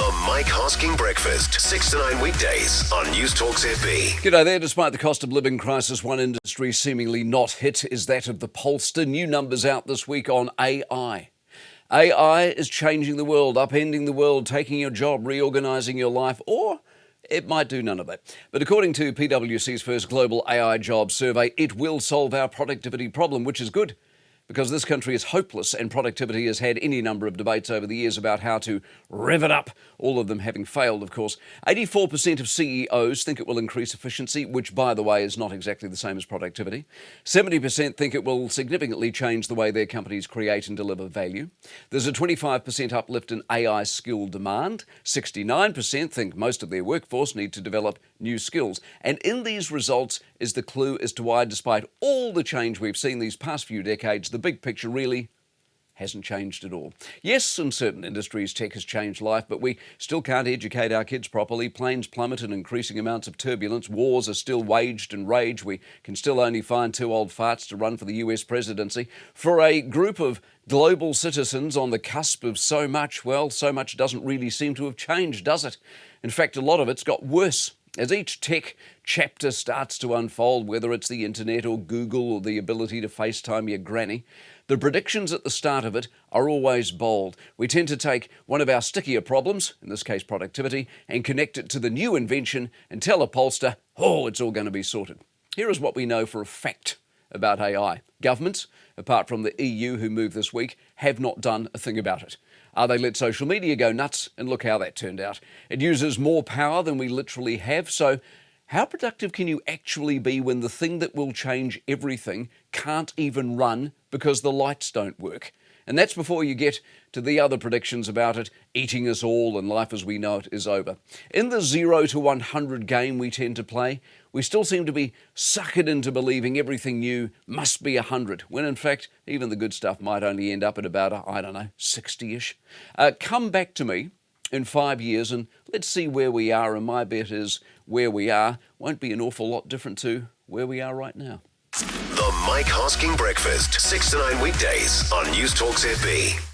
The Mike Hosking Breakfast, 6 to 9 weekdays on Newstalk ZB. G'day there. Despite the cost of living crisis, one industry seemingly not hit is that of the pollster. New numbers out this week on AI. AI is changing the world, upending the world, taking your job, reorganising your life, or it might do none of that. But according to PwC's first global AI jobs survey, it will solve our productivity problem, which is good, because this country is hopeless and productivity has had any number of debates over the years about how to rev it up, all of them having failed, of course. 84% of CEOs think it will increase efficiency, which, by the way, is not exactly the same as productivity. 70% think it will significantly change the way their companies create and deliver value. There's a 25% uplift in AI skill demand. 69% think most of their workforce need to develop new skills. And in these results is the clue as to why, despite all the change we've seen these past few decades, the big picture really hasn't changed at all. Yes, in certain industries, tech has changed life, but we still can't educate our kids properly. Planes plummet in increasing amounts of turbulence. Wars are still waged and rage. We can still only find two old farts to run for the US presidency. For a group of global citizens on the cusp of so much, well, so much doesn't really seem to have changed, does it? In fact, a lot of it's got worse. As each tech chapter starts to unfold, whether it's the internet or Google or the ability to FaceTime your granny, the predictions at the start of it are always bold. We tend to take one of our stickier problems, in this case productivity, and connect it to the new invention and tell a pollster, oh, it's all going to be sorted. Here is what we know for a fact about AI. Governments, apart from the EU who moved this week, have not done a thing about it. They let social media go nuts, and look how that turned out. It uses more power than we literally have, so how productive can you actually be when the thing that will change everything can't even run because the lights don't work? And that's before you get to the other predictions about it eating us all and life as we know it is over. In the 0 to 100 game we tend to play, we still seem to be suckered into believing everything new must be 100, when in fact even the good stuff might only end up at about, 60-ish. Come back to me in 5 years and let's see where we are, and my bet is where we are won't be an awful lot different to where we are right now. The Mike Hosking Breakfast, 6 to 9 weekdays on Newstalk ZB.